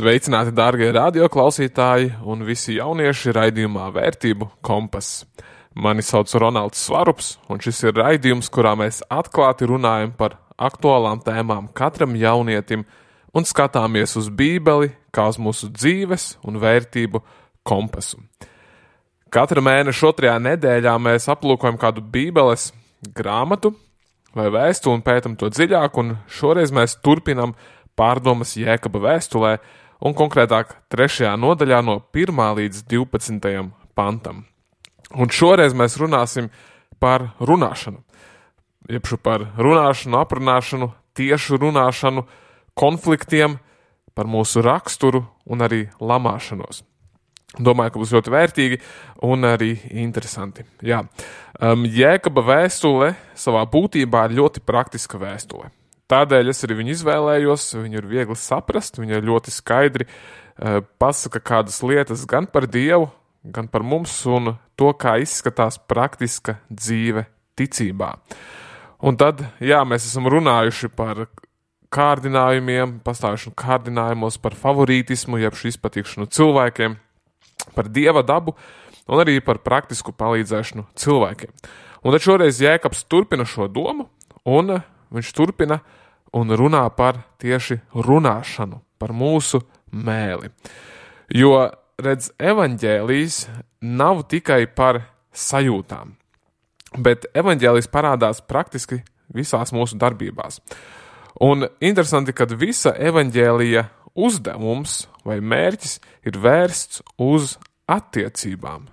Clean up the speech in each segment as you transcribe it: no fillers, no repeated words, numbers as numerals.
Sveicināti, dārgie radioklausītāji un visi jaunieši raidījumā Vērtību kompass. Mani sauc Ronalds Svarups, un šis ir raidījums, kurā mēs atklāti runājam par aktuālām tēmām katram jaunietim un skatāmies uz Bībeli kā uz mūsu dzīves un vērtību kompasu. Katra mēneša otrajā nedēļā mēs aplūkojam kādu Bībeles grāmatu vai vēstuli un pētam to dziļāk, un šoreiz mēs turpinam pārdomas Jēkaba vēstulē, un konkrētāk 3. nodaļā no 1. līdz 12. pantam. Un šoreiz mēs runāsim par runāšanu. Jebšu par runāšanu, aprunāšanu, tiešu runāšanu, konfliktiem, par mūsu raksturu un arī lamāšanos. Domāju, ka būs ļoti vērtīgi un arī interesanti. Jā. Jēkaba vēstule savā būtībā ir ļoti praktiska vēstule. Tādēļ es arī viņu izvēlējos, viņu ir viegli saprast, viņa ir ļoti skaidri pasaka kādas lietas gan par Dievu, gan par mums un to, kā izskatās praktiska dzīve ticībā. Un tad, jā, mēs esam runājuši par kārdinājumiem, pastāvēšanu kārdinājumos, par favorītismu, jeb šo izpatīkšanu cilvēkiem, par Dieva dabu un arī par praktisku palīdzēšanu cilvēkiem. Un tad šoreiz Jēkabs turpina šo domu, un viņš turpina un runā par tieši runāšanu, par mūsu mēli. Jo, redz, evaņģēlijs nav tikai par sajūtām, bet evaņģēlijs parādās praktiski visās mūsu darbībās. Un interesanti, kad visa evaņģēlija uzdevums vai mērķis ir vērsts uz attiecībām,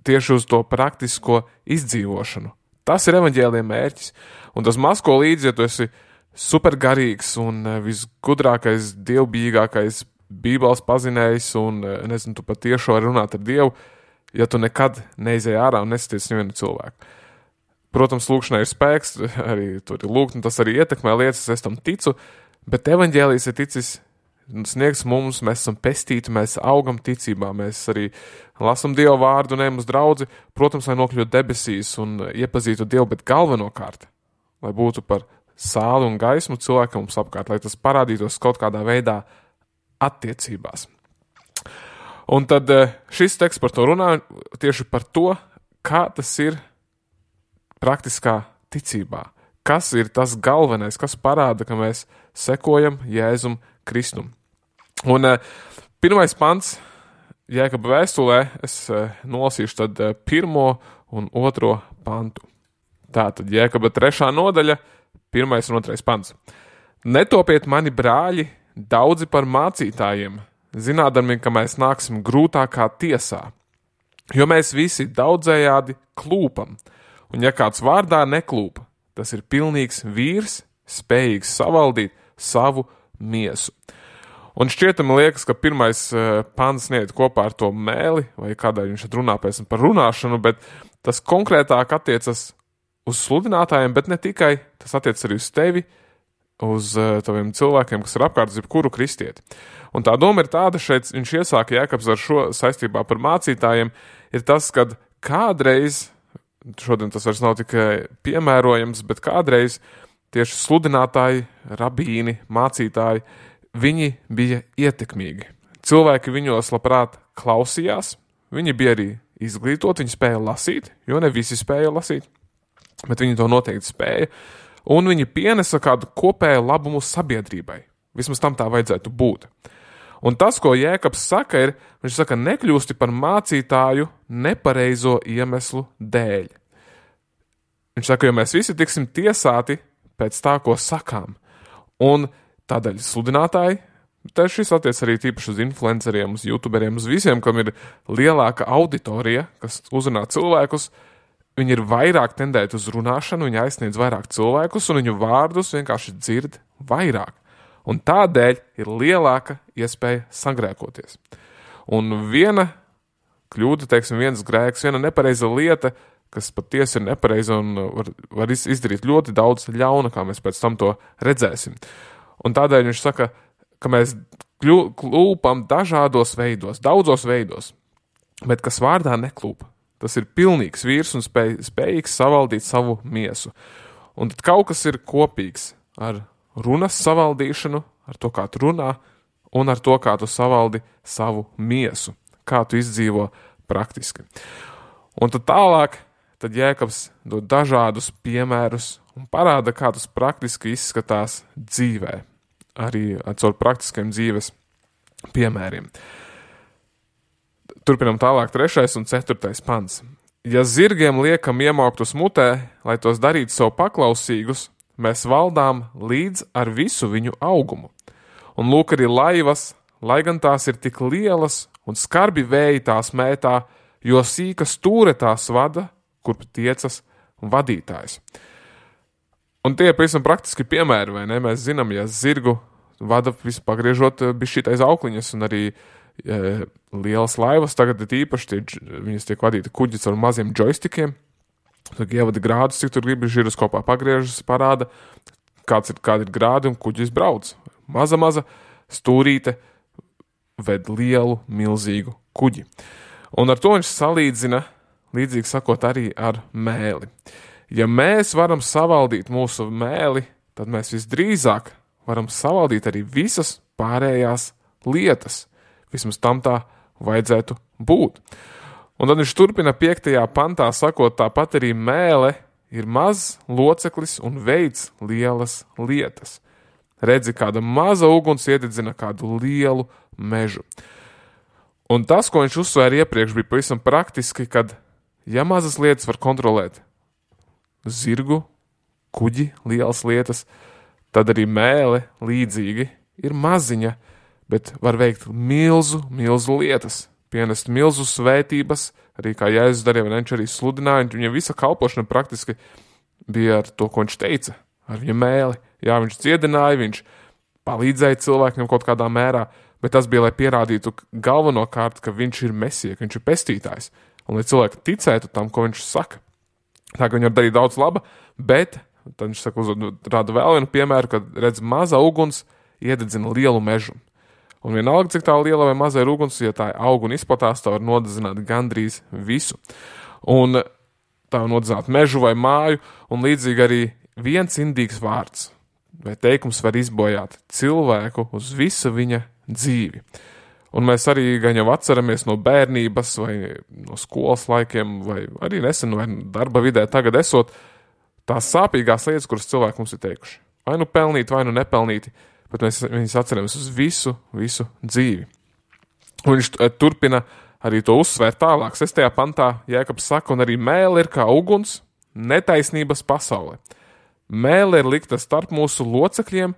tieši uz to praktisko izdzīvošanu. Tas ir evaņģēlija mērķis. Un tas maz ko līdzi, ja tu esi supergarīgs un visgudrākais, dievbijīgākais Bībeles pazinējs un, nezinu, tu patiešo vari runāt ar Dievu, ja tu nekad neizēji ārā un nesaties nevienu cilvēku. Protams, lūkšanai ir spēks, arī tur ir lūgt, un tas arī ietekmē lietas, es tam ticu, bet evaņģēlijs ir ticis sniegs mums, mēs esam pestīti, mēs augam ticībā, mēs arī lasam Dieva vārdu un ejam uz draudzi, protams, lai nokļūtu debesīs un iepazītu Dievu, bet galvenokārt, lai būtu par sāli un gaismu cilvēkam mums apkārt, lai tas parādītos kaut kādā veidā attiecībās. Un tad šis teksts par to runā tieši par to, kā tas ir praktiskā ticībā. Kas ir tas galvenais, kas parāda, ka mēs sekojam Jēzum Kristum. Un 1. pants Jēkaba vēstulē es nolasīšu tad 1. un 2. pantu. Tātad Jēkaba 3. nodaļa, 1. un 2. pants. Netopiet mani brāļi daudzi par mācītājiem, zinādami, ka mēs nāksim grūtākā tiesā, jo mēs visi daudzējādi klūpam, un ja kāds vārdā neklūpa, tas ir pilnīgs vīrs, spējīgs savaldīt savu miesu. Un šķietami liekas, ka 1. pants neiet kopā ar to mēli, vai kādēļ viņš runā pēc par runāšanu, bet tas konkrētāk attiecas uz sludinātājiem, bet ne tikai, tas attiec arī uz tevi, uz taviem cilvēkiem, kas ir apkārt uz jebkuru kristieti. Un tā doma ir tāda, šeit viņš iesāka Jēkabs ar šo saistībā par mācītājiem, ir tas, kad kādreiz, šodien tas vairs nav tikai piemērojams, bet kādreiz tieši sludinātāji, rabīni, mācītāji, viņi bija ietekmīgi. Cilvēki viņos labprāt klausījās, viņi bija arī izglītoti, viņi spēja lasīt, jo ne visi spēja lasīt, bet viņi to noteikti spēja, un viņi pienesa kādu kopēju labumu sabiedrībai. Vismaz tam tā vajadzētu būt. Un tas, ko Jēkabs saka, ir, viņš saka, nekļūsti par mācītāju nepareizo iemeslu dēļ. Viņš saka, jo mēs visi tiksim tiesāti pēc tā, ko sakām. Un tādēļ sludinātāji, šis attiec arī tīpaši uz influenceriem, uz youtuberiem, uz visiem, kam ir lielāka auditorija, kas uzrunā cilvēkus, viņi ir vairāk tendēti uz runāšanu, viņi aizsniedz vairāk cilvēkus, un viņu vārdus vienkārši dzird vairāk. Un tādēļ ir lielāka iespēja sagrēkoties. Un viena kļūda, teiksim, viens grēks, viena nepareiza lieta, kas patiesi ir nepareiza un var izdarīt ļoti daudz ļauna, kā mēs pēc tam to redzēsim. Un tādēļ viņš saka, ka mēs klūpam dažādos veidos, daudzos veidos, bet kas vārdā neklūpa. Tas ir pilnīgs vīrs un spējīgs savaldīt savu miesu. Un tad kaut kas ir kopīgs ar runas savaldīšanu, ar to, kā tu runā, un ar to, kā tu savaldi savu miesu, kā tu izdzīvo praktiski. Un tad tālāk, tad Jēkabs dod dažādus piemērus un parāda, kā tas praktiski izskatās dzīvē, arī caur praktiskiem dzīves piemēriem. Turpinam tālāk 3. un 4. pants. Ja zirgiem liekam iemauktus mutē, lai tos darītu sev paklausīgus, mēs valdām līdz ar visu viņu augumu. Un lūk arī laivas, lai gan tās ir tik lielas un skarbi vēji tās mētā, jo sīka stūre tās vada, kurp tiecas vadītājs. Un tie pavisam praktiski piemēri, vai ne? Mēs zinām, ja zirgu vada visu pagriežot bišķītais aukliņas un arī lielas laivas, tagad ir īpaši viņas tiek vadīta kuģis ar maziem joystikiem, tad ievada grādus, cik tur gribi, žiroskopā pagriežas, parāda, kādi ir grādi un kuģis brauc. Maza stūrīte ved lielu, milzīgu kuģi. Un ar to viņš salīdzina, līdzīgi sakot, arī ar mēli. Ja mēs varam savaldīt mūsu mēli, tad mēs visdrīzāk varam savaldīt arī visas pārējās lietas. Vismaz tam tā vajadzētu būt. Un tad viņš turpina 5. pantā, sakot, tāpat arī mēle ir mazs loceklis un veids lielas lietas. Redzi, kāda maza uguns iededzina kādu lielu mežu. Un tas, ko viņš uzsvēra iepriekš, bija pavisam praktiski, kad, ja mazas lietas var kontrolēt zirgu, kuģi, lielas lietas, tad arī mēle līdzīgi ir maziņa, bet var veikt milzu lietas, pienest milzu svētības, arī kā Jēzus darīja, viņš arī sludināja, un viņa visa kalpošana praktiski bija ar to, ko viņš teica, ar viņa mēli. Jā, viņš dziedināja, viņš palīdzēja cilvēkiem kaut kādā mērā, bet tas bija, lai pierādītu galvenokārt, ka viņš ir mesija, ka viņš ir pestītājs, un lai cilvēki ticētu tam, ko viņš saka. Tā, ka viņi var darīt daudz laba, bet tad viņš saka, rāda vēl vienu piemēru, kad redz maza uguns iededzina lielu mežu. Un vienalga, cik tā liela vai maza ir uguns, ja tā aug un izplatās, tā var nodedzināt gandrīz visu. Un tā var nodedzināt mežu vai māju, un līdzīgi arī viens indīgs vārds vai teikums var izbojāt cilvēku uz visu viņa dzīvi. Un mēs arī gan jau atceramies no bērnības vai no skolas laikiem, vai arī nesen vai darba vidē tagad esot tās sāpīgās lietas, kuras cilvēki mums ir teikuši. Vai nu pelnīti, vai nu nepelnīti, bet mēs viņus atceramies uz visu dzīvi. Un viņš turpina arī to uzsvērt tālāk. 6. pantā Jēkabs saka, un arī mēle ir kā uguns netaisnības pasaulē. Mēle ir likta starp mūsu locekļiem,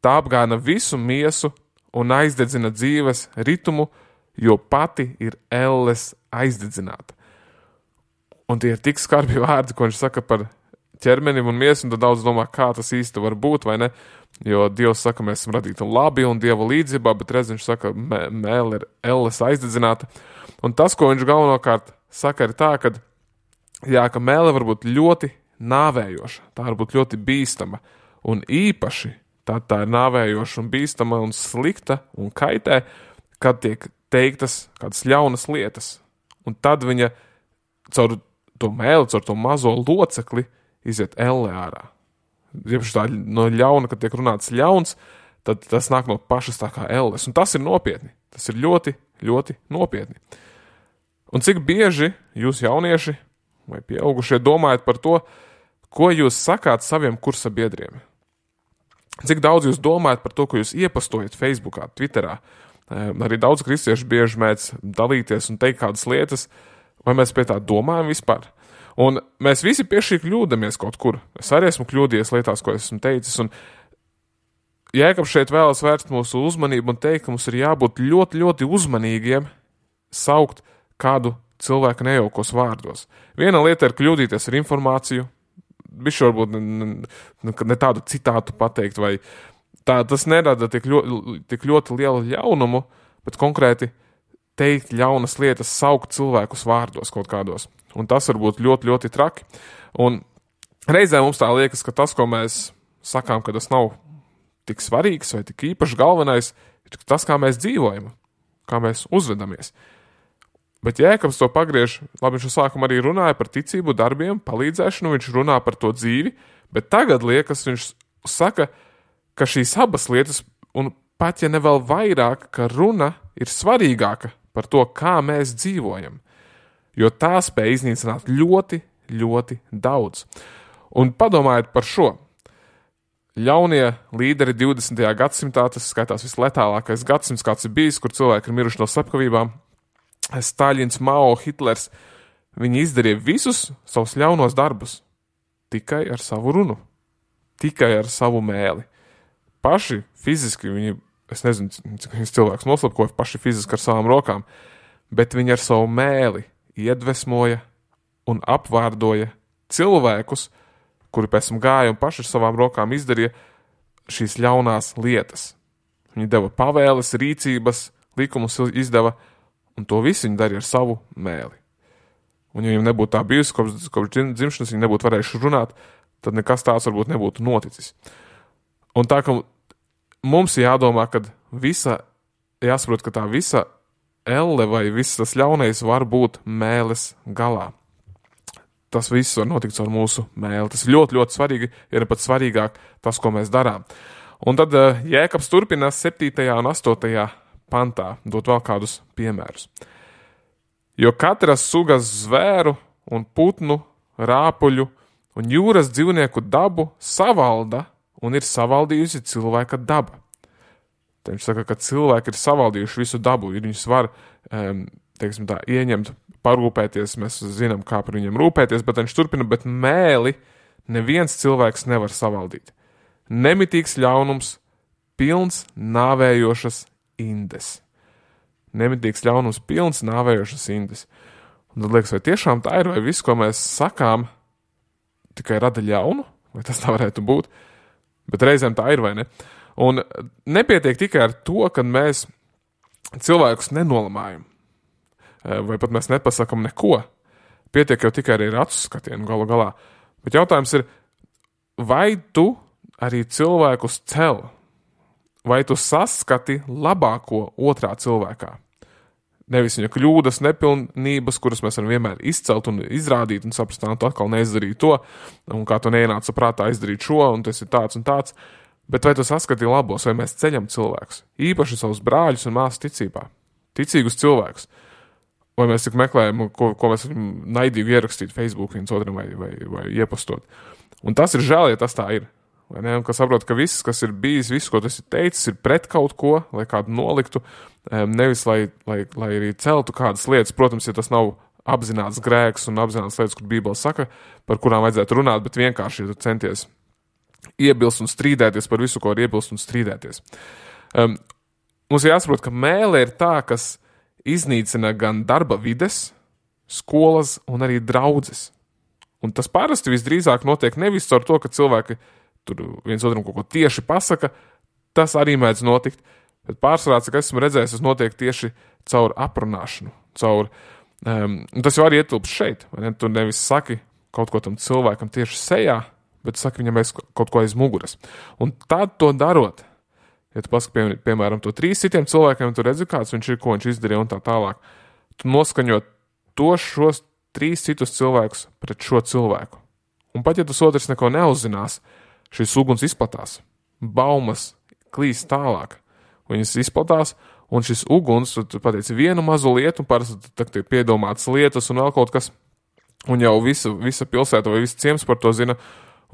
tā apgāna visu miesu un aizdedzina dzīves ritumu, jo pati ir elles aizdedzināta. Un tie ir tik skarbi vārdi, ko viņš saka par ķermenim un miesu, un tad daudz domā, kā tas īsti var būt, vai ne? Jo Dievs saka, mēs esam radīti labi un Dieva līdzībā, bet reiz viņš saka, mēle ir elles aizdedzināta. Un tas, ko viņš galvenokārt saka, ir tā, ka mēle var būt ļoti nāvējoša, tā var būt ļoti bīstama, un īpaši tā ir nāvējoša un bīstama un slikta un kaitē, kad tiek teiktas kādas ļaunas lietas. Un tad viņa caur to mēli, caur to mazo locekli iziet elle ārā. Iepaši tā no ļauna, kad tiek runāts ļauns, tad tas nāk no pašas tā kā elles. Un tas ir nopietni. Tas ir ļoti nopietni. Un cik bieži jūs jaunieši vai pieaugušie domājat par to, ko jūs sakāt saviem kursa biedriem? Cik daudz jūs domājat par to, ko jūs iepastojat Facebookā, Twitterā? Arī daudz kristiešu bieži mēdz dalīties un teikt kādas lietas, vai mēs pie tā domājam vispār? Un mēs visi pie šī kļūdamies kaut kur. Es arī esmu kļūdījies lietās, ko esmu teicis, un Jēkabs šeit vēlas vērst mūsu uzmanību un teikt, ka mums ir jābūt ļoti uzmanīgiem saukt kādu cilvēku nejaukos vārdos. Viena lieta ir kļūdīties ar informāciju, bišķi varbūt ne tādu citātu pateikt, vai tas nerada tik ļoti lielu ļaunumu, bet konkrēti teikt ļaunas lietas, saukt cilvēkus vārdos kaut kādos. Un tas var būt ļoti traki. Un reizē mums tā liekas, ka tas, ko mēs sakām, ka tas nav tik svarīgs vai tik īpaši galvenais, ir tas, kā mēs dzīvojam, kā mēs uzvedamies. Bet Jēkabs to pagriež, labi, viņš sākumā arī runāja par ticību, darbiem, palīdzēšanu, viņš runā par to dzīvi, bet tagad liekas, viņš saka, ka šīs abas lietas un pat ja ne vēl vairāk, ka runa ir svarīgāka par to, kā mēs dzīvojam, jo tā spēj iznīcināt ļoti, ļoti daudz. Un padomājiet par šo. Ļaunie līderi 20. gadsimtā, tas skaitās visletālākais gadsimts, kāds ir bijis, kur cilvēki ir miruši no slepkavībām, Staļins, Mao, Hitlers, viņi izdarīja visus savus ļaunos darbus tikai ar savu runu, tikai ar savu mēli. Paši fiziski viņi, es nezinu, cik viņas cilvēks noslepkoja paši fiziski ar savām rokām, bet viņi ar savu mēli iedvesmoja un apvārdoja cilvēkus, kuri pēc tam gāja un paši ar savām rokām izdarīja šīs ļaunās lietas. Viņi deva pavēles, rīcības, likumus izdeva, un to visu viņi darīja ar savu mēli. Un ja viņiem nebūtu tā bijusi, kopš dzimšanas viņi nebūtu varējuši runāt, tad nekas tāds varbūt nebūtu noticis. Un tā, ka mums jādomā, ka jāsaprot, ka tā visa elle vai viss tas ļaunais var būt mēles galā. Tas viss var notikt ar mūsu mēli. Tas ir ļoti, ļoti svarīgi, ja ne pat svarīgāk tas, ko mēs darām. Un tad Jēkabs turpinās 7. un 8. pantā, dot vēl kādus piemērus. Jo katras sugas zvēru un putnu, rāpuļu un jūras dzīvnieku dabu savalda un ir savaldījusi cilvēka daba. Te viņš saka, ka cilvēki ir savaldījuši visu dabu, ir viņus var, teiksim tā, ieņemt, parūpēties, mēs zinām, kā par viņiem rūpēties, bet viņš turpina, bet mēli neviens cilvēks nevar savaldīt. Nemitīgs ļaunums, pilns nāvējošas indes. Nemitīgs ļaunums, pilns nāvējošas indes. Un tad liekas, vai tiešām tā ir, vai viss, ko mēs sakām, tikai rada ļaunu, vai tas tā varētu būt, bet reizēm tā ir, vai ne? Un nepietiek tikai ar to, ka mēs cilvēkus nenolamājam, vai pat mēs nepasakam neko. Pietiek jau tikai arī ar acu skatienu galu galā. Bet jautājums ir, vai tu arī cilvēkus cel? Vai tu saskati labāko otrā cilvēkā? Nevis viņa kļūdas, nepilnības, kuras mēs varam vienmēr izcelt un izrādīt un saprast, tu atkal neizdarīji to, un kā tu neienāca prātā izdarīt šo, un tas ir tāds un tāds. Bet vai tu saskati labos, vai mēs ceļam cilvēkus? Īpaši savus brāļus un māsas ticībā. Ticīgus cilvēkus. Vai mēs tik meklējam, ko mēs varam naidīgi ierakstīt Facebook viens otram vai iepostot. Un tas ir žēl, ja tas tā ir. Vai ne? Un ka saprot, ka viss, kas ir bijis, viss, ko tas ir teicis, ir pret kaut ko, lai kādu noliktu, nevis, lai arī celtu kādas lietas. Protams, ja tas nav apzināts grēks un apzināts lietas, kur Bībele saka, par kurām vajadzētu runāt, bet vienkārši, ja tu centies iebilst un strīdēties par visu, ko var iebilst un strīdēties. Mums jāsaprot, ka mēle ir tā, kas iznīcina gan darba vides, skolas un arī draudzes. Un tas parasti visdrīzāk notiek nevis caur to, ka cilvēki tur viens otram kaut ko tieši pasaka, tas arī mēdz notikt, bet pārsvarā, cik esmu redzējis, tas notiek tieši caur aprunāšanu, tas jau arī ietilps šeit, vai ne? Tu nevis saki kaut ko tam cilvēkam tieši sejā, bet saki viņam kaut ko aiz muguras. Un tad to darot, ja tu pasaki, piemēram, to 3 citiem cilvēkiem, tu redzi, kāds viņš ir, ko viņš izdarīja un tā tālāk, tu noskaņot šos 3 citus cilvēkus pret šo cilvēku. Un pat, ja tas otrs neko neuzzinās, šis uguns izplatās, baumas klīst tālāk, viņas izplatās, un šis uguns, tu pateici vienu mazu lietu, un parasti tiek piedomātas lietas un vēl kaut kas, un jau visa pilsēta vai visi ciems par to zina,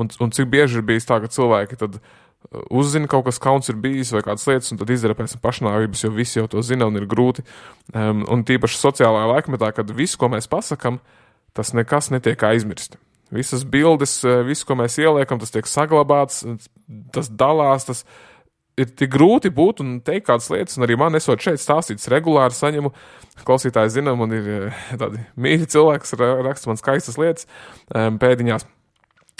un cik bieži ir bijis tā, ka cilvēki tad uzzina kaut kas kauns ir bijis vai kādas lietas, un tad izdara pēc tam pašnāvības, jo visi jau to zina un ir grūti. Un tīpaši sociālajā laikmetā, kad visu, ko mēs pasakam, tas nekas netiek aizmirst. Visas bildes, visu, ko mēs ieliekam, tas tiek saglabāts, tas dalās, tas ir tik grūti būt un teikt kādas lietas, un arī man esot šeit stāstīts regulāri saņemu, klausītāji zinām, un ir tādi mīļi cilvēki, kas raksta man skaistas lietas pēdiņās.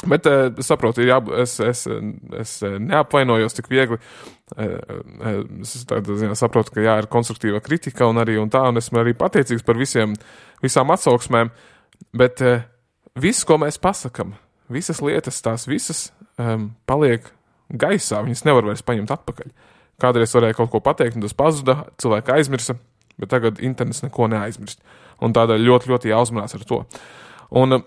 Bet saprotu, es neapvainojos tik viegli, es saprotu, ka ir konstruktīva kritika un esmu arī pateicīgs par visām atsauksmēm, bet viss, ko mēs pasakam, visas lietas, tās visas paliek gaisā, viņas nevar vairs paņemt atpakaļ. Kādreiz varēja kaut ko pateikt, un tas pazuda, cilvēki aizmirsa, bet tagad internets neko neaizmirst. Un tādēļ ļoti, ļoti jāuzmanās ar to. Un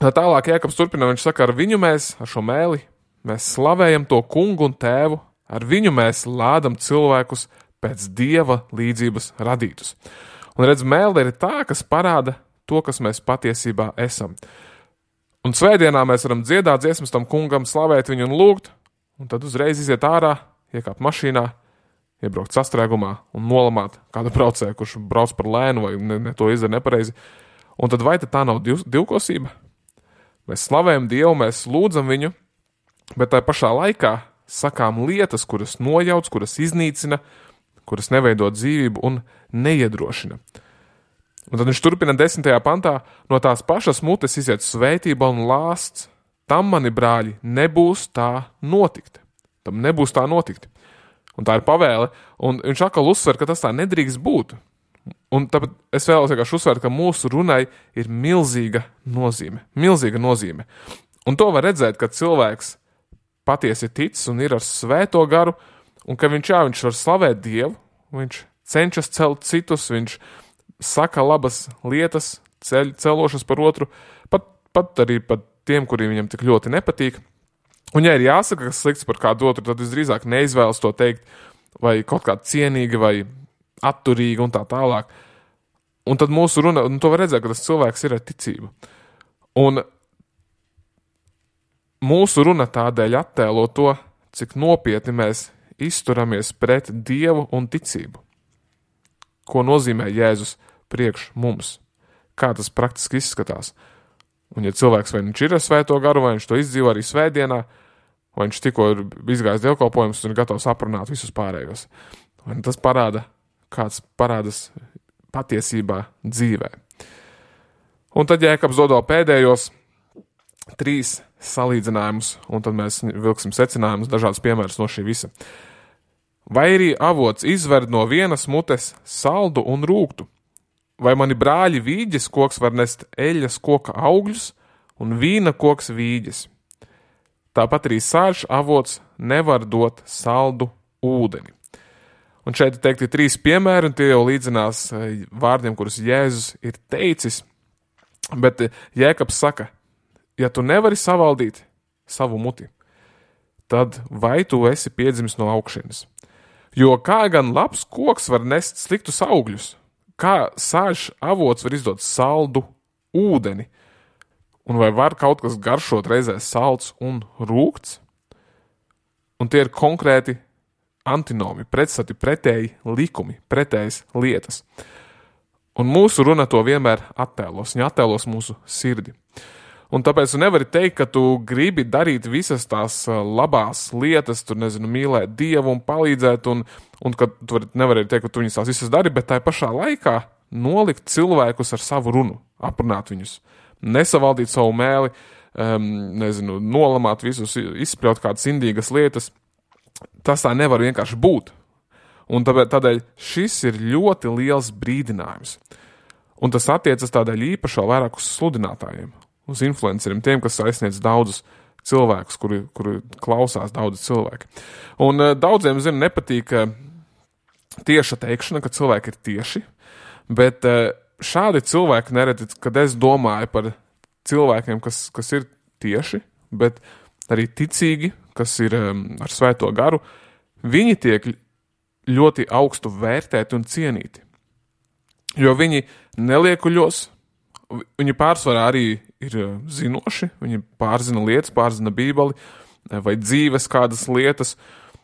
tālāk Jēkabs turpina, viņš saka, ar viņu mēs, ar šo mēli, mēs slavējam to kungu un tēvu, Ar viņu mēs lādam cilvēkus pēc Dieva līdzības radītus. Un redz, mēle ir tā, kas parāda to, kas mēs patiesībā esam. Un svētdienā mēs varam dziedāt dziesmas tam kungam, slavēt viņu un lūgt, un tad uzreiz iziet ārā, iekāpt mašīnā, iebraukt sastrēgumā un nolamāt kādu braucēju, kurš brauc par lēnu vai ne to izdara nepareizi. Un tad vai tā nav divkosība? Mēs slavējam Dievu, mēs lūdzam viņu, bet tā pašā laikā sakām lietas, kuras nojauc, kuras iznīcina, kuras neveido dzīvību un neiedrošina. Un tad viņš turpina 10. pantā, no tās pašas mutes iziet svētība un lāsts. Tam, mani brāļi, nebūs tā notikt. Tam nebūs tā notikt. Un tā ir pavēle, un viņš atkal uzsver, ka tas tā nedrīkst būt. Un tāpēc es vēlos vienkārši uzsvērt, ka mūsu runai ir milzīga nozīme. Milzīga nozīme. Un to var redzēt, kad cilvēks patiesi tic un ir ar svēto garu, un ka viņš var slavēt Dievu, viņš cenšas celt citus, viņš saka labas lietas, celošas par otru, pat arī par tiem, kuriem viņam tik ļoti nepatīk. Un ja ir jāsaka, kas slikts par kādu otru, tad visdrīzāk neizvēlas to teikt, vai kaut kā cienīgi, vai atturīgi un tā tālāk. Un tad mūsu runa, un to var redzēt, ka tas cilvēks ir ar ticību. Un mūsu runa tādēļ attēlo to, cik nopietni mēs izturamies pret Dievu un ticību. Ko nozīmē Jēzus priekš mums? Kā tas praktiski izskatās? Un ja cilvēks vai viņš ir ar svēto garu, vai viņš to izdzīvo arī svētdienā, vai viņš tikko ir izgājis dievkalpojumus un ir gatavs aprunāt visus pārējos. Un tas parāda, kāds parādas patiesībā dzīvē. Un tad Jēkabs dod pēdējos 3 salīdzinājumus, un tad mēs vilksim secinājumus, dažādas piemērus no šī visa. Vai arī avots izverd no vienas mutes saldu un rūgtu? Vai mani brāļi vīģes koks var nest eļas koka augļus un vīna koks vīģes? Tāpat arī sāļš avots nevar dot saldu ūdeni. Un šeit ir teikti 3 piemēri, un tie jau līdzinās vārdiem, kurus Jēzus ir teicis. Bet Jēkabs saka, ja tu nevari savaldīt savu muti, tad vai tu esi piedzimis no augšienes? Jo kā gan labs koks var nest sliktus augļus? Kā sāļš avots var izdot saldu ūdeni? Un vai var kaut kas garšot reizē salds un rūgts? Un tie ir konkrēti antinomi, pretstati, pretēji likumi, pretējas lietas. Un mūsu runa to vienmēr attēlos, viņa attēlos mūsu sirdi. Un tāpēc tu nevari teikt, ka tu gribi darīt visas tās labās lietas, tu mīlēt Dievu un palīdzēt, un ka tu nevari teikt, ka tu viņus tās visas dari, bet tā pašā laikā nolikt cilvēkus ar savu runu, aprunāt viņus, nesavaldīt savu mēli, nolamāt visus, izspļaut kādas indīgas lietas. Tas tā nevar vienkārši būt. Un tādēļ šis ir ļoti liels brīdinājums. Un tas attiecas tādēļ īpaši vēl vairāk uz sludinātājiem, uz influenceriem, tiem, kas aizsniedz daudzus cilvēkus, kuri klausās daudzi cilvēki. Un daudziem, nepatīk tieša teikšana, ka cilvēki ir tieši, bet šādi cilvēki neredz, kad es domāju par cilvēkiem, kas ir tieši, bet arī ticīgi, kas ir ar svēto garu, viņi tiek ļoti augstu vērtēti un cienīti. Jo viņi neliekuļos, viņi pārsvarā arī ir zinoši, viņi pārzina lietas, pārzina Bībeli vai dzīves kādas lietas,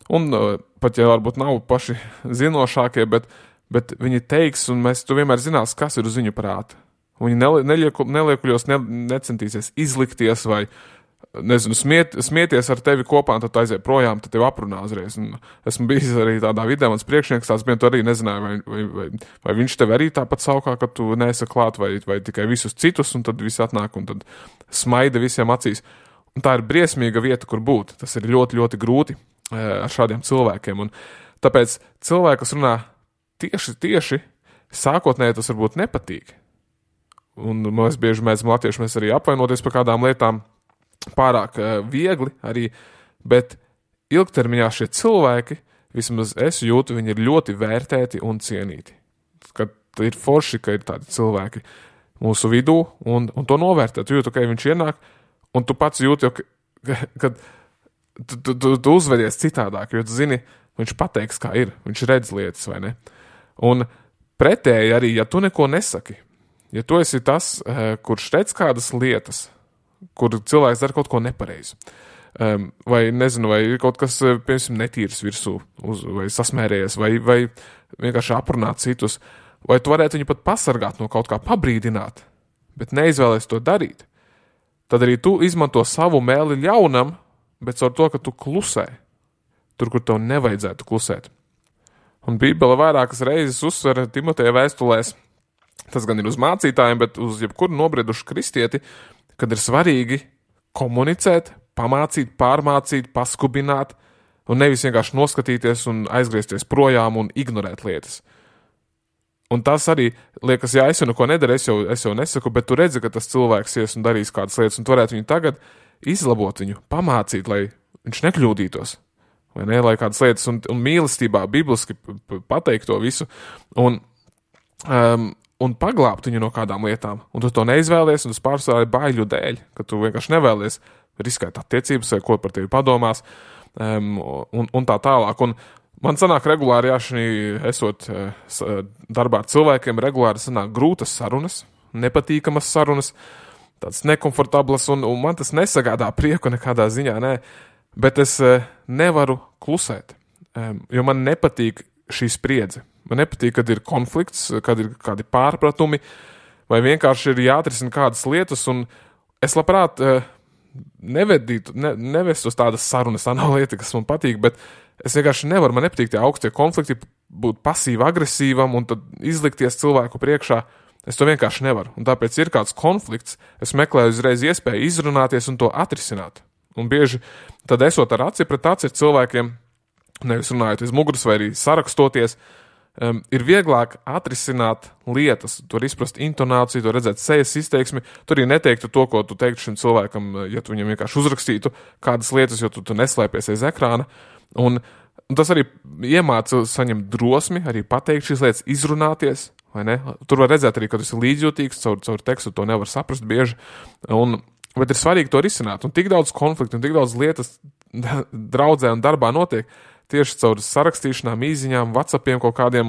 un pat ja varbūt nav paši zinošākie, bet viņi teiks, un tu vienmēr zinās, kas ir uz viņu prāta. Viņi neliekuļos, necentīsies izlikties vai smieties ar tevi kopā, un tad aiziet projām, tad tevi aprunā uzreiz. Un esmu bijis arī tādā vidē, mans priekšnieks tāds bija, tu arī nezināji, vai viņš tevi arī tāpat saukā, ka tu neesi klāt, vai tikai visus citus, un tad visi atnāk, un tad smaida visiem acīs. Un tā ir briesmīga vieta, kur būt. Tas ir ļoti, ļoti grūti ar šādiem cilvēkiem. Un tāpēc cilvēki, kas runā tieši, sākotnēji tas varbūt nepatīk. Un mēs bieži mēdzam latvieši, mēs arī apvainoties par kādām lietām, pārāk viegli arī, bet ilgtermiņā šie cilvēki, vismaz es jūtu, viņi ir ļoti vērtēti un cienīti. Kad ir forši, ka ir tādi cilvēki mūsu vidū un to novērtēt. Tu jūtu, ka viņš ienāk, un tu pats jūti, kad tu uzvedies citādāk, jo tu zini, viņš pateiks, kā ir, viņš redz lietas, vai ne? Un pretēji arī, ja tu neko nesaki, ja tu esi tas, kurš redz kādas lietas, kur cilvēks dara kaut ko nepareizi, vai nezinu, vai ir kaut kas, piemēram, netīrs virsū, vai sasmērējies, vai vienkārši aprunāt citus, vai tu varētu viņu pat pasargāt no kaut kā pabrīdināt, bet neizvēlies to darīt, tad arī tu izmanto savu mēli ļaunam, bet caur to, ka tu klusē, tur, kur tev nevajadzētu klusēt. Un Bībele vairākas reizes uzsver Timoteja vēstulēs, tas gan ir uz mācītājiem, bet uz jebkuru nobriedušu kristieti, kad ir svarīgi komunicēt, pamācīt, pārmācīt, paskubināt, un nevis vienkārši noskatīties un aizgriezties projām un ignorēt lietas. Un tas arī liekas, ja es jau neko nedaru, es jau nesaku, bet tu redzi, ka tas cilvēks ies un darīs kādas lietas, un tu varētu viņu tagad izlabot viņu, pamācīt, lai viņš nekļūdītos, vai ne, lai kādas lietas, un mīlestībā, bibliski pateikt to visu, un paglābt viņu no kādām lietām, un tu to neizvēlies, un tas pārsvarā ir baiļu dēļ, ka tu vienkārši nevēlies riskēt attiecības, vai ko par tevi padomās, un tā tālāk, un man sanāk regulāri, esot darbā ar cilvēkiem, regulāri sanāk grūtas sarunas, nepatīkamas sarunas, tādas nekomfortablas, un man tas nesagādā prieku nekādā ziņā, nē, bet es nevaru klusēt, jo man nepatīk šī spriedze. Man nepatīk, kad ir konflikts, kad ir kādi pārpratumi, vai vienkārši ir jāatrisina kādas lietas, un es labprāt nevestu uz tādas sarunas, tā nav lieta, kas man patīk, bet es vienkārši nevaru, man nepatīk tie augstie konflikti, būt pasīvi agresīvam un tad izlikties cilvēku priekšā. Es to vienkārši nevaru. Un tāpēc ir kāds konflikts, es meklēju uzreiz iespēju izrunāties un to atrisināt. Un bieži tad esot ar aci pret aci ar cilvēkiem, nevis runājot uz muguras vai arī sarakstoties, ir vieglāk atrisināt lietas, to izprast intonāciju, to redzēt sejas izteiksmi, tu arī neteiktu to, ko tu teiktu šim cilvēkam, ja tu viņam vienkārši uzrakstītu kādas lietas, jo tu neslēpies aiz ekrāna. Un tas arī iemāca saņemt drosmi, arī pateikt šīs lietas, izrunāties, vai ne? Tur var redzēt arī, ka tu esi līdzjūtīgs, caur tekstu to nevar saprast bieži, bet ir svarīgi to risināt. Un tik daudz konfliktu un tik daudz lietas draudzē un darbā notiek tieši caur sarakstīšanām, īziņām, WhatsAppiem kaut kādiem,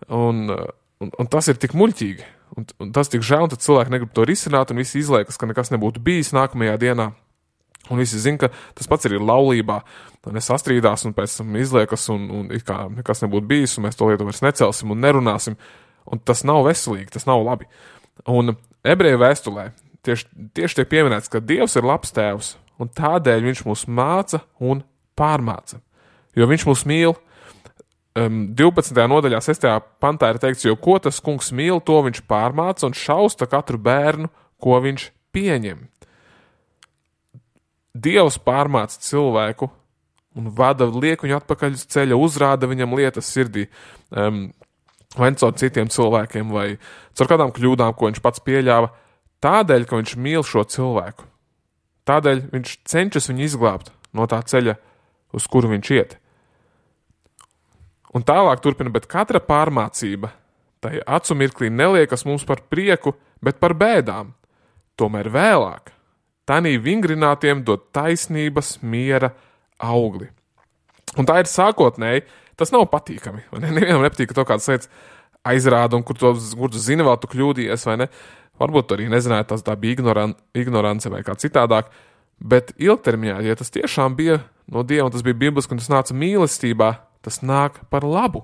un tas ir tik muļķīgi. Un tas tik žēl, un tad cilvēki negrib to risināt, un visi izliekas, ka nekas nebūtu bijis nākamajā dienā. Un visi zina, ka tas pats ir laulībā. Un es sastrīdās, un pēc tam izliekas, un it kā nekas nebūtu bijis, un mēs to lietu vairs necelsim un nerunāsim. Un tas nav veselīgi, tas nav labi. Un Ebreju vēstulē tieši tiek pieminēts, ka Dievs ir labs tēvs, un tādēļ viņš mūs māca un pārmāca. Jo viņš mūs mīl. 12. nodaļā 6. pantā ir teikts, jo ko tas kungs mīl, to viņš pārmāca un šausta katru bērnu, ko viņš pieņem. Dievs pārmāca cilvēku un liek viņu atpakaļ uz ceļa, uzrāda viņam lietas sirdī, vai caur citiem cilvēkiem, vai caur kādām kļūdām, ko viņš pats pieļāva, tādēļ, ka viņš mīl šo cilvēku. Tādēļ viņš cenšas viņu izglābt no tā ceļa, uz kuru viņš iet. Un tālāk turpina, bet katra pārmācība, tai acu mirklī neliekas mums par prieku, bet par bēdām. Tomēr vēlāk tanī vingrinātiem dod taisnības miera augli. Un tā ir sākotnēji, tas nav patīkami. Nevienam nepatīk, ka to kāds lietas aizrāda, un kur tu zini vēl tu kļūdījies, vai ne? Varbūt tu arī nezināji, tas tā bija ignorance vai kā citādāk, bet ilgtermiņā, ja tas tiešām bija no Dieva, un tas bija bibliski, un tas nāca mīlestībā, tas nāk par labu.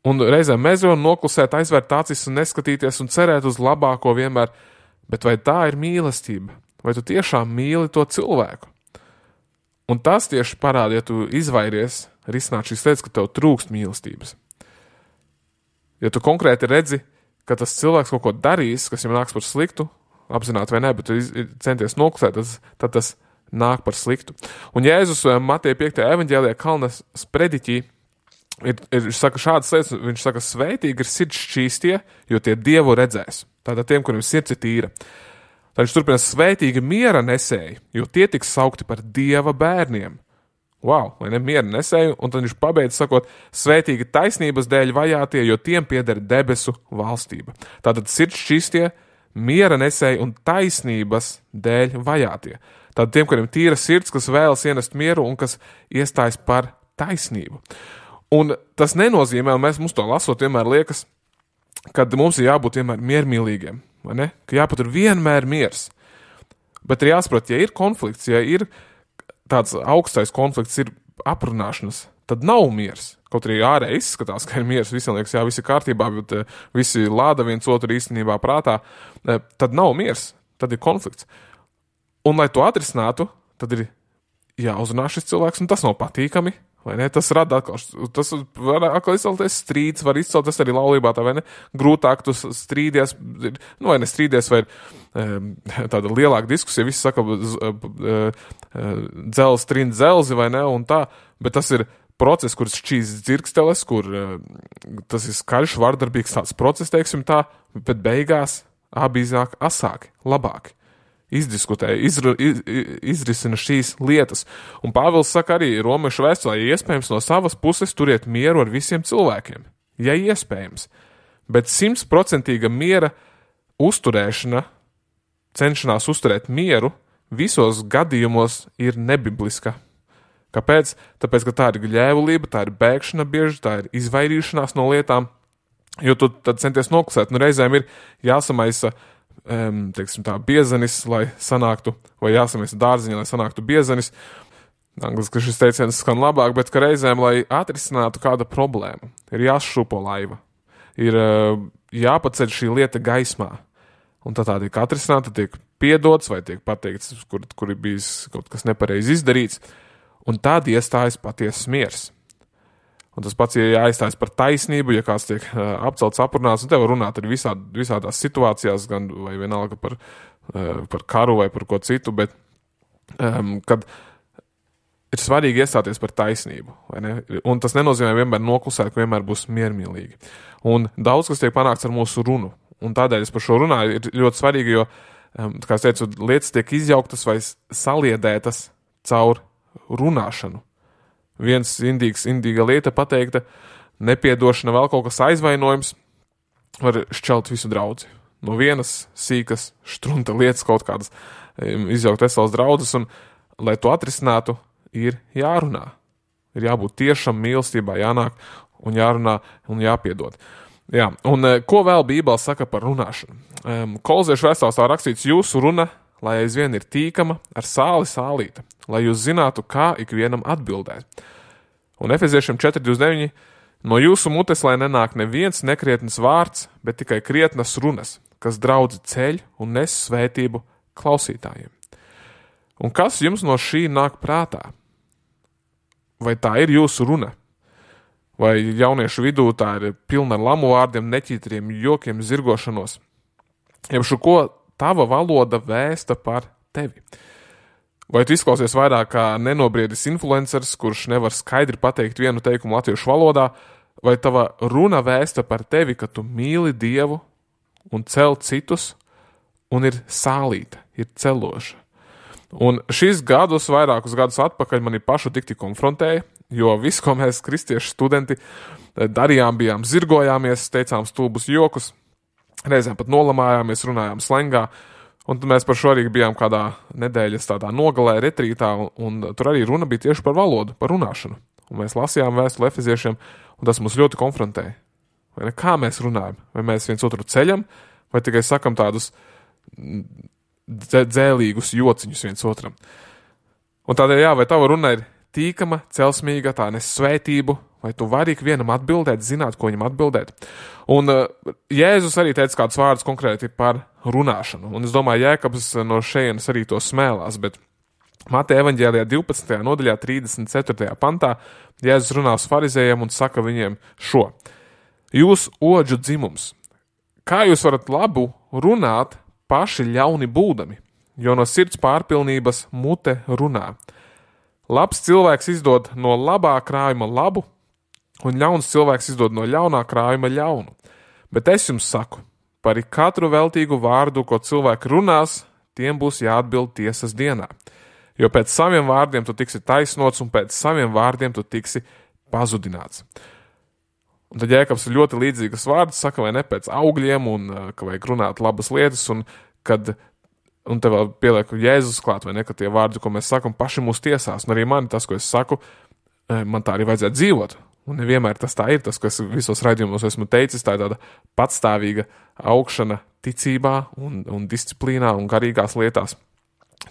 Un reizēm mēs varam noklusēt, aizvērt acis un neskatīties un cerēt uz labāko vienmēr, bet vai tā ir mīlestība? Vai tu tiešām mīli to cilvēku? Un tas tieši parāda, ja tu izvairies risināt šīs lietas, ka tev trūkst mīlestības. Ja tu konkrēti redzi, ka tas cilvēks kaut ko darīs, kas viņam nāks par sliktu, apzināti vai ne, bet tu centies noklusēt, tad tas nāk par sliktu. Un Jēzus Mateja 5. evaņģēlijā Kalnas prediķī ir saka šādas lietas, viņš saka, svētīgi ir sirds šķīstie, jo tie Dievu redzēs. Tātad tiem, kuriem sirds ir tīra. Tad viņš turpina svētīgi miera nesēji, jo tie tiks saukti par Dieva bērniem. Wow, vai ne miera nesēju? Un tad viņš pabeidz sakot, svētīgi taisnības dēļ vajātie, jo tiem pieder debesu valstība. Tātad sirds šķīstie, miera nesēji un taisnības dēļ vajātie. Tad tiem, kuriem tīra sirds, kas vēlas ienest mieru un kas iestājas par taisnību. Un tas nenozīmē, un mums to lasot vienmēr liekas, ka mums ir jābūt vienmēr miermīlīgiem, vai ne? Ka jāpatur vienmēr miers. Bet ir jāsaprot, ja ir konflikts, ja ir tāds augstais konflikts, ir aprunāšanas, tad nav miers. Kaut arī ārēji izskatās, ka ir miers, visiem liekas, jā, viss ir kārtībā, bet visi lāda viens otru īstenībā prātā, tad nav miers, tad ir konflikts. Un, lai to atrisinātu, tad ir jāuzrunā šis cilvēks, un tas nav patīkami, vai ne? Tas rada tas var atkal izcelties strīds, var izcelties arī laulībā, tā vai ne? Grūtāk tu strīdies, vai ne strīdies, vai ir tāda lielāka diskusija, visi saka, dzelzi trin dzelzi, vai ne, un tā, bet tas ir process, kur šķīs dzirksteles, kur tas ir skaļš, vardarbīgs tāds process, teiksim tā, bet beigās abi iznāk asāki, labāki. Izdiskutē, izrisina šīs lietas. Un Pāvils saka arī Romešu vēstulē, ja iespējams no savas puses turiet mieru ar visiem cilvēkiem. Ja iespējams. Bet 100% miera uzturēšana, cenšanās uzturēt mieru, visos gadījumos ir nebibliska. Kāpēc? Tāpēc, ka tā ir gļēvulība, tā ir bēgšana bieži, tā ir izvairīšanās no lietām, jo tu tad centies noklusēt. Nu, reizēm ir jāsamaisa teiksim tā, biezenis, lai sanāktu, vai jāsamaisa dārziņa, lai sanāktu biezenis. Angliski šis teiciens skan labāk, bet ka reizēm, lai atrisinātu kāda problēma, ir jāšūpo laiva. Ir jāpaceļ šī lieta gaismā. Un tad tā tiek atrisināta, tiek piedots, vai tiek pateikts, kur ir bijis kaut kas nepareizi izdarīts. Un tad iestājas patiesas miers. Un tas pats, ja jāizstājas par taisnību, ja kāds tiek apcelts, aprunāts, un te var runāt arī visādās situācijās, gan vai vienalga par karu vai par ko citu, bet kad ir svarīgi iestāties par taisnību, vai ne? Un tas nenozīmē vienmēr noklusēt, ka vienmēr būs miermīlīgi. Un daudz, kas tiek panākts ar mūsu runu, un tādēļ es par šo runāju, ir ļoti svarīgi, jo, kā es teicu, lietas tiek izjauktas vai saliedētas caur runāšanu. Viens indīga lieta pateikta, nepiedošana, vēl kaut kas aizvainojums, var šķelt visu draudzi. No vienas sīkas štrunta lietas kaut kādas izjaukt veselas draudzes, un, lai to atrisinātu, ir jārunā. Ir jābūt tiešām mīlestībā, jānāk un jārunā un jāpiedod. Jā, un ko vēl Bībele saka par runāšanu? Kolosiešu vēstulē tā rakstīts, jūsu runa, lai aizvien ir tīkama, ar sāli sālīta, lai jūs zinātu, kā ikvienam atbildēt. Un Efeziešiem 4:29, no jūsu mutes, lai nenāk neviens nekrietnes vārds, bet tikai krietnas runas, kas draudzi ceļ un nes svētību klausītājiem. Un kas jums no šī nāk prātā? Vai tā ir jūsu runa? Vai jauniešu vidū tā ir pilna ar lamu vārdiem, neķītriem, jokiem, zirgošanos? Jebšu ko tava valoda vēsta par tevi? Vai tu izklausies vairāk kā nenobriedis influenceris, kurš nevar skaidri pateikt vienu teikumu latviešu valodā, vai tava runa vēsta par tevi, ka tu mīli Dievu un cel citus, un ir sālīta, ir celoša? Un šis vairākus gadus atpakaļ mani pašu tikti konfrontēja, jo viss, ko mēs kristiešu studenti darījām, bijām zirgojāmies, teicām stulbus jokus, reizēm pat nolamājāmies, runājām slengā, un mēs par šo arī bijām kādā nedēļas tādā nogalē, retrītā, un tur arī runa bija tieši par valodu, par runāšanu. Un mēs lasījām vēstuli Efeziešiem, un tas mūs ļoti konfrontēja. Vai ne? Kā mēs runājam? Vai mēs viens otru ceļam, vai tikai sakam tādus dzēlīgus jociņus viens otram? Un tādēļ, jā, vai tava runa ir tīkama, celsmīga, tā nes svētību, vai tu vari ikvienam atbildēt, zināt, ko viņam atbildēt. Un Jēzus arī teica kādus vārdus konkrēti par runāšanu. Un es domāju, Jēkabs no šejienes arī to smēlās, bet Mateja evaņģēlijā 12. nodaļā 34. pantā Jēzus runā uz farizējiem un saka viņiem šo. Jūs odžu dzimums, kā jūs varat labu runāt paši ļauni būdami, jo no sirds pārpilnības mute runā. Labs cilvēks izdod no labā krājuma labu, un ļauns cilvēks izdod no ļaunā krājuma ļaunu. Bet es jums saku, par katru veltīgu vārdu, ko cilvēki runās, tiem būs jāatbild tiesas dienā. Jo pēc saviem vārdiem tu tiksi taisnots, un pēc saviem vārdiem tu tiksi pazudināts. Un tad Jēkabs ļoti līdzīgas vārdas saka, vai ne, pēc augļiem, un ka vajag runāt labas lietas, un kad un te vēl pielieku Jēzus klāt, vai ne, ka tie vārdi, ko mēs sakam, paši mūs tiesās, un arī man tas, ko es saku, man tā arī vajadzētu dzīvot. Un nevienmēr tas tā ir, tas, ko es visos raidījumos esmu teicis, tā ir tāda patstāvīga augšana ticībā un disciplīnā un garīgās lietās.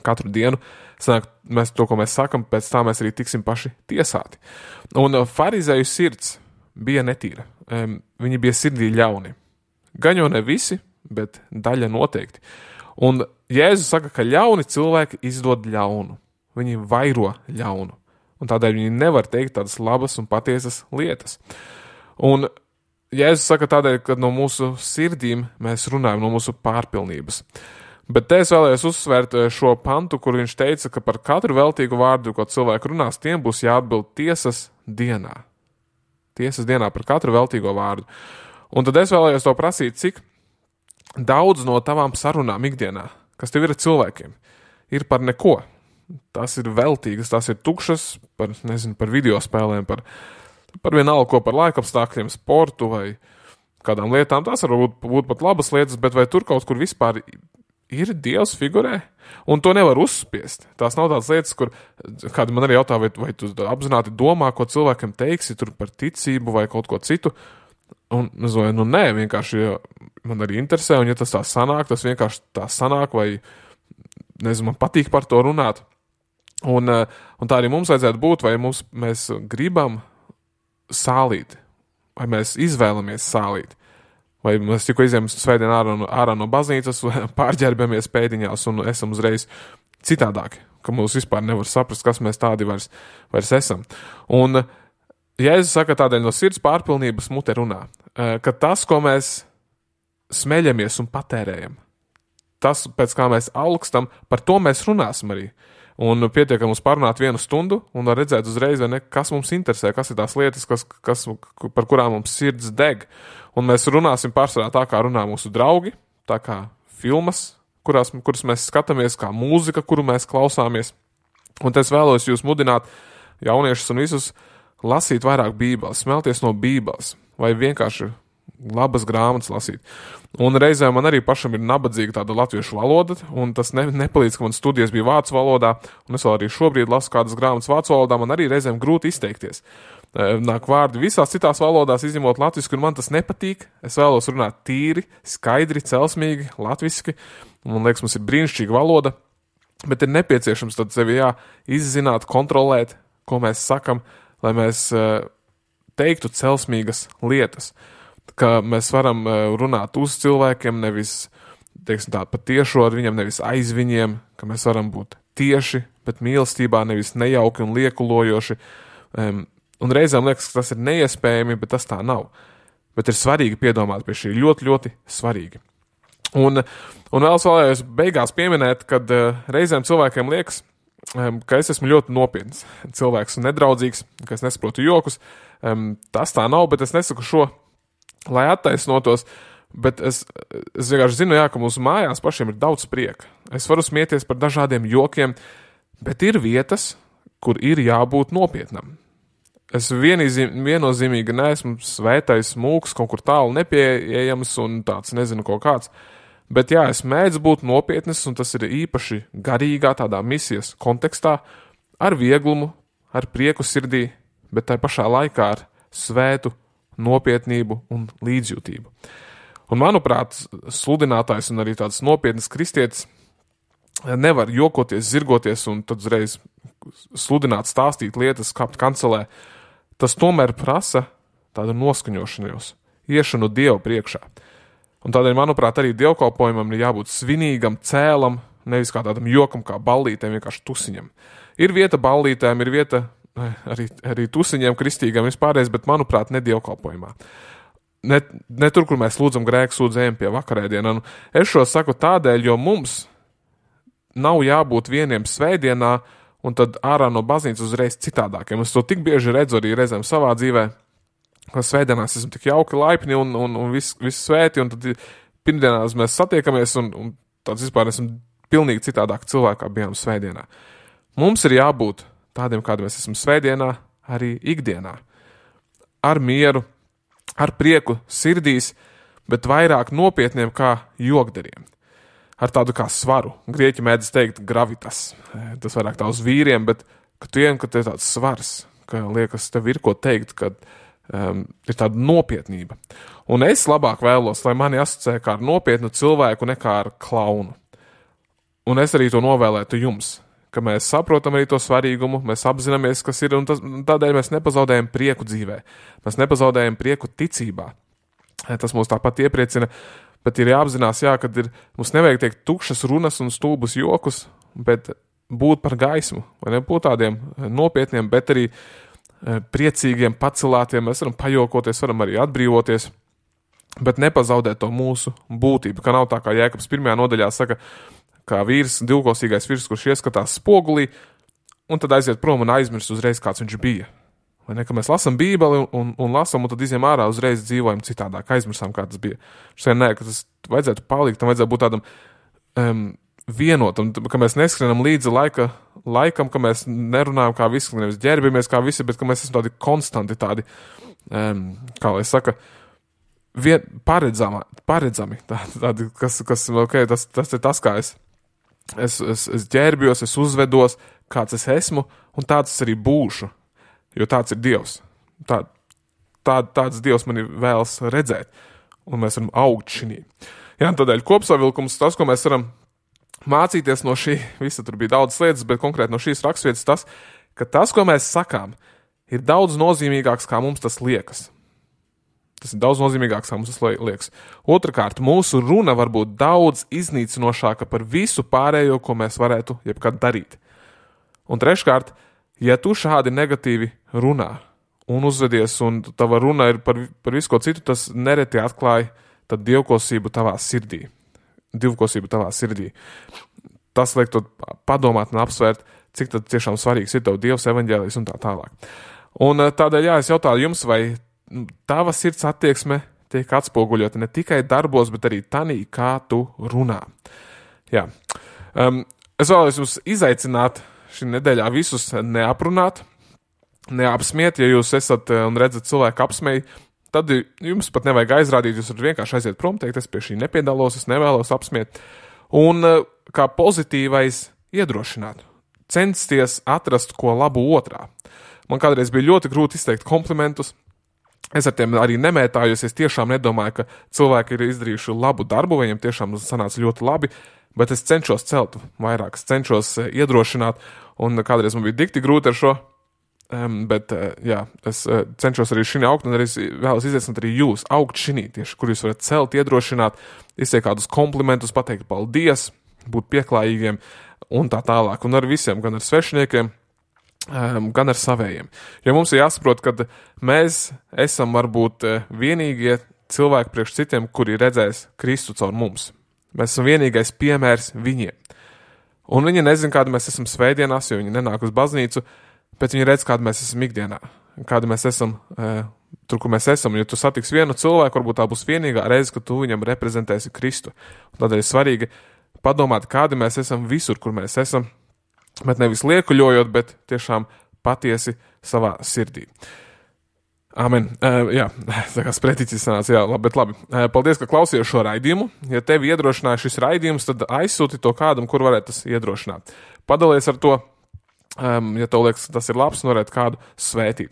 Katru dienu sanāk, mēs to, ko mēs sakam, pēc tā mēs arī tiksim paši tiesāti. Un farizēju sirds bija netīra. Viņi bija sirdī ļauni. Gan jau ne visi, bet daļa noteikti. Un Jēzus saka, ka ļauni cilvēki izdod ļaunu. Viņi vairo ļaunu. Un tādēļ viņi nevar teikt tādas labas un patiesas lietas. Un Jēzus saka tādēļ, ka no mūsu sirdīm mēs runājam, no mūsu pārpilnības. Bet te es vēlējos uzsvērt šo pantu, kur viņš teica, ka par katru veltīgu vārdu, ko cilvēku runās, tiem būs jāatbild tiesas dienā. Tiesas dienā par katru veltīgo vārdu. Un tad es vēlējos to prasīt, cik daudz no tavām sarunām ikdienā, kas tev ir ar cilvēkiem, ir par neko. Tas ir veltīgas, tas ir tukšas, par video spēlēm, par vienalga, ko par laikapstākļiem, sportu vai kādām lietām. Tas var būt pat labas lietas, bet vai tur kaut kur vispār ir Dievs figurē? Un to nevar uzspiest. Tās nav tādas lietas, kur kādi man arī jautā, vai tu apzināti domā, ko cilvēkiem teiksi tur par ticību vai kaut ko citu. Un es domāju, nē, vienkārši man arī interesē, un ja tas tā sanāk, tas vienkārši tā sanāk, vai nezinu, man patīk par to runāt. Un tā arī mums vajadzētu būt, vai mēs gribam sālīt, vai mēs izvēlamies sālīt, vai mēs tikko izējām svētdien ārā no baznīcas, pārģērbamies pēdiņās un esam uzreiz citādāki, ka mūs vispār nevar saprast, kas mēs tādi vairs esam. Un Jēzus saka, tādēļ no sirds pārpilnības mute runā, ka tas, ko mēs smeļamies un patērējam, tas, pēc kā mēs augstam, par to mēs runāsim arī. Un pietiek, ka mums parunāt 1 stundu un var redzēt uzreiz, kas mums interesē, kas ir tās lietas, par kurām mums sirds deg. Un mēs runāsim pārsvarā tā, kā runā mūsu draugi, tā kā filmas, kuras mēs skatāmies, kā mūzika, kuru mēs klausāmies. Un es vēlos jūs mudināt, jauniešus un visus, lasīt vairāk bībeles, smelties no bībeles, vai vienkārši labas grāmatas lasīt. Un reizēm man arī pašam ir nabadzīga tāda latviešu valoda, un tas nepalīdz, ka man studijas bija vācu valodā, un es vēl arī šobrīd lasu kādas grāmatas vācu valodā, man arī reizēm grūti izteikties. Nāk vārdi visās citās valodās, izņemot latvisku, un man tas nepatīk. Es vēlos runāt tīri, skaidri, celsmīgi, latviski, un man liekas, mums ir brīnišķīga valoda, bet ir nepieciešams tad sevi izzināt, kontrolēt, ko mēs sakam, lai mēs teiktu celsmīgas lietas. Ka mēs varam runāt uz cilvēkiem, nevis, teiksim tā, patiešo ar viņiem, nevis aiz viņiem, ka mēs varam būt tieši, bet mīlestībā, nevis nejauki un liekulojoši. Un reizēm liekas, ka tas ir neiespējami, bet tas tā nav. Bet ir svarīgi piedomāt pie šī, ļoti, ļoti svarīgi. Un vēlējos beigās pieminēt, kad reizēm cilvēkiem liekas, ka es esmu ļoti nopietns cilvēks un nedraudzīgs, ka es nesaprotu jokus. Tas tā nav, bet es nesaku šo, lai attaisnotos, bet es vienkārši zinu, ka mūsu mājās pašiem ir daudz prieka. Es varu smieties par dažādiem jokiem, bet ir vietas, kur ir jābūt nopietnam. Es viennozīmīgi neesmu svētais mūks, kaut kur tālu nepieejams un tāds nezinu kaut kāds, bet es mēdzu būt nopietnis, un tas ir īpaši garīgā tādā misijas kontekstā, ar vieglumu, ar prieku sirdī, bet tai pašā laikā ar svētu nopietnību un līdzjūtību. Un, manuprāt, sludinātājs un arī tāds nopietnas kristietis nevar jokoties, zirgoties un tad uzreiz sludināt, stāstīt lietas, kāpt kancelē. Tas tomēr prasa tādu noskaņošanos, iešanu Dievu priekšā. Un tādēļ, manuprāt, arī dievkalpojumam ir jābūt svinīgam, cēlam, nevis kā tādam jokam, kā ballītēm, vienkārši tusiņam. Ir vieta ballītēm, ir vieta arī tusiņiem, kristīgiem vispārreiz, bet, manuprāt, ne dievkalpojumā. Ne tur, kur mēs lūdzam grēku sūdzējiem pie vakarēdienā. Es šo saku tādēļ, jo mums nav jābūt vieniem svētdienā un tad ārā no baznīcas uzreiz citādākiem. Es to tik bieži redzu arī reizēm savā dzīvē, ka svētdienās esam tik jauki, laipni un viss svēti, un tad pirmdienās mēs satiekamies un tāds vispār esam pilnīgi citādāki cilvēki, kā bijām svētdienā. Mums ir jābūt tādiem, kādi mēs esam svētdienā, arī ikdienā. Ar mieru, ar prieku sirdīs, bet vairāk nopietniem kā jokdariem. ar tādu kā svaru. Grieķi mēdz teikt gravitas. Tas vairāk tā uz vīriem, bet ka te ir tāds svars, ka liekas, tev ir ko teikt, kad ir tāda nopietnība. Un es labāk vēlos, lai mani asociē kā ar nopietnu cilvēku nekā ar klaunu. Un es arī to novēlētu jums, ka mēs saprotam arī to svarīgumu, mēs apzināmies, kas ir, un tādēļ mēs nepazaudējam prieku dzīvē. Mēs nepazaudējam prieku ticībā. Tas mūs tāpat iepriecina, bet ir jāapzinās, kad mums nevajag teikt tukšas runas un stulbus jokus, bet būt par gaismu, vai ne, būt tādiem nopietniem, bet arī priecīgiem, pacelātiem, mēs varam pajokoties, varam arī atbrīvoties, bet nepazaudēt to mūsu būtību, ka nav tā, kā Jēkabs 1. nodaļā saka, kā divkosīgais vīrs, kurš ieskatās spogulī, un tad aiziet prom un aizmirst uzreiz, kāds viņš bija. Vai ne, ka mēs lasam Bībeli un lasam, un tad izjām ārā uzreiz dzīvojam citādāk, aizmirsām, kā tas bija. Ka tas vajadzētu palikt, tam vajadzētu būt tādam vienotam, ka mēs neskrienam līdzi laikam, ka mēs nerunājam kā visi, ka nevis ģērbamies kā visi, bet ka mēs esam tādi konstanti, tādi, kā lai saka, paredzami, tādi, kas tas ir tas, kā es ģērbjos, es uzvedos, kāds es esmu, un tāds es arī būšu, jo tāds ir Dievs. Tāds Dievs mani vēlas redzēt, un mēs varam augt šinī. Jā, tādēļ kopsavilkums, tas, ko mēs varam mācīties no šī, visa tur bija daudz lietas, bet konkrēti no šīs rakstvietas tas, ka tas, ko mēs sakām, ir daudz nozīmīgāks, kā mums tas liekas. Tas ir daudz nozīmīgāks, kā mums tas liekas. Otrakārt, mūsu runa var būt daudz iznīcinošāka par visu pārējo, ko mēs varētu jebkad darīt. Un treškārt, ja tu šādi negatīvi runā un uzvedies, un tava runa ir par visu ko citu, tas nereti atklāja tad divkosību tavā sirdī. Tas liek to padomāt un apsvērt, cik tad tiešām svarīgs ir tev Dievs, evaņģēlijs un tā tālāk. Un tādēļ, es jautāju jums, vai tava sirds attieksme tiek atspoguļota ne tikai darbos, bet arī tanī, kā tu runā. Jā. Es vēlos jums izaicināt šī nedēļā visus neaprunāt, neapsmiet, ja jūs esat un redzat cilvēku apsmēju, tad jums pat nevajag aizrādīt, jūs varat vienkārši aiziet prom, teikt, es pie šī nepiedalos, es nevēlos apsmiet. Un kā pozitīvais iedrošināt, censties atrast ko labu otrā. Man kādreiz bija ļoti grūti izteikt komplimentus, es ar tiem arī nemētājos, es tiešām nedomāju, ka cilvēki ir izdarījuši labu darbu, viņiem tiešām sanāca ļoti labi, bet es cenšos celt vairāk, es cenšos iedrošināt, un kādreiz man bija dikti grūti ar šo, bet es cenšos arī šī augt, un arī vēlos izaicināt arī jūs augt šī tieši, kur jūs varat celt, iedrošināt, izteikt kādus komplimentus, pateikt paldies, būt pieklājīgiem un tā tālāk, un ar visiem, gan ar svešiniekiem, gan ar savējiem. Jo mums ir jāsaprot, ka mēs esam varbūt vienīgie cilvēki priekš citiem, kuri redzēs Kristu caur mums. Mēs esam vienīgais piemērs viņiem. Un viņi nezin, kāda mēs esam svētdienās, jo viņi nenāk uz baznīcu, bet viņi redz, kāda mēs esam ikdienā, kāda mēs esam tur, kur mēs esam. Ja tu satiksi vienu cilvēku, varbūt tā būs vienīgā reize, ka tu viņam reprezentēsi Kristu. Un tādēļ ir svarīgi padomāt, kādi mēs esam visur, kur mēs esam, bet nevis liekuļojot, bet tiešām patiesi savā sirdī. Amen. Tā kā spretiķis sanāca, bet labi. Paldies, ka klausījos šo raidījumu. Ja tevi iedrošināja šis raidījums, tad aizsūti to kādam, kur varētu tas iedrošināt. Padalies ar to, ja tev liekas, tas ir labs, un varētu kādu svētīt.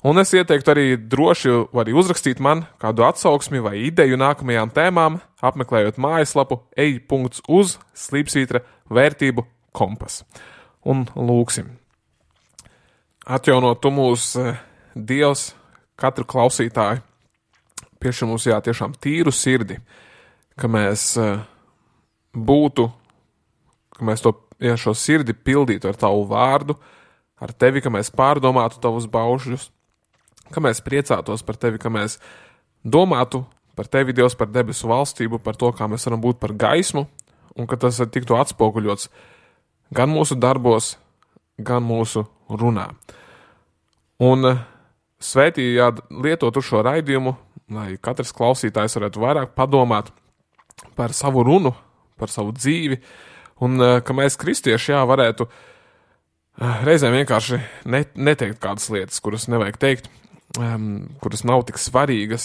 Un es ieteiktu arī droši arī uzrakstīt man kādu atsauksmi vai ideju nākamajām tēmām, apmeklējot mājaslapu ej.uz/vērtību kompas. Un lūksim. Atjaunot tu mūs, Dievs, katru klausītāju, piešķir mums tiešām tīru sirdi, ka mēs būtu, ka mēs šo sirdi pildītu ar tavu vārdu, ar tevi, ka mēs pārdomātu tavus baušļus, ka mēs priecātos par tevi, ka mēs domātu par tevi, Dievs, par debesu valstību, par to, kā mēs varam būt par gaismu, un ka tas tiktu atspoguļots gan mūsu darbos, gan mūsu runā. Un svētī lietot uz šo raidījumu, lai katrs klausītājs varētu vairāk padomāt par savu runu, par savu dzīvi, un ka mēs kristieši varētu reizēm vienkārši neteikt kādas lietas, kuras nevajag teikt, kuras nav tik svarīgas,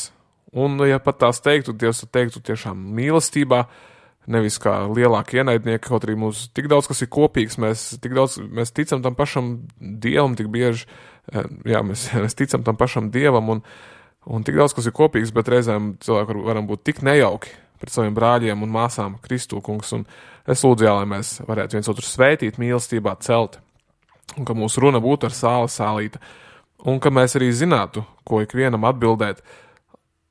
un ja pat tās teiktu, Dievs teiktu tiešām mīlestībā, nevis kā lielāki ienaidnieki, kaut arī mums tik daudz, kas ir kopīgs, mēs ticam tam pašam Dievam tik bieži, mēs ticam tam pašam Dievam un tik daudz, kas ir kopīgs, bet reizēm cilvēki varam būt tik nejauki pret saviem brāļiem un māsām Kristū, kungs, un es lūdzu, lai mēs varētu viens otru svētīt, mīlestībā celt, un ka mūsu runa būtu ar sālīta, un ka mēs arī zinātu, ko ikvienam atbildēt,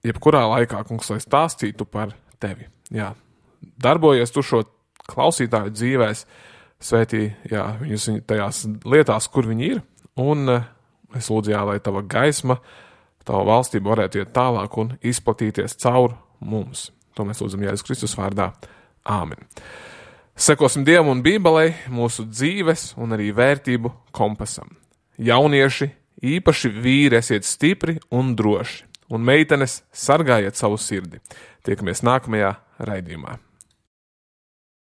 jebkurā laikā, kungs, lai stāstītu par tevi. Jā, darbojies tu šo klausītāju dzīvēs, svētī, viņus tajās lietās, kur viņi ir, un es lūdzu, lai tava gaisma, tava valstība varētu iet tālāk un izplatīties caur mums. To mēs lūdzam Jēzus Kristus vārdā. Āmen. Sekosim Dievam un Bībelei, mūsu dzīves un arī vērtību kompasam. Jaunieši, īpaši vīri, esiet stipri un droši, un meitenes sargājiet savu sirdi. Tiekamies nākamajā raidījumā.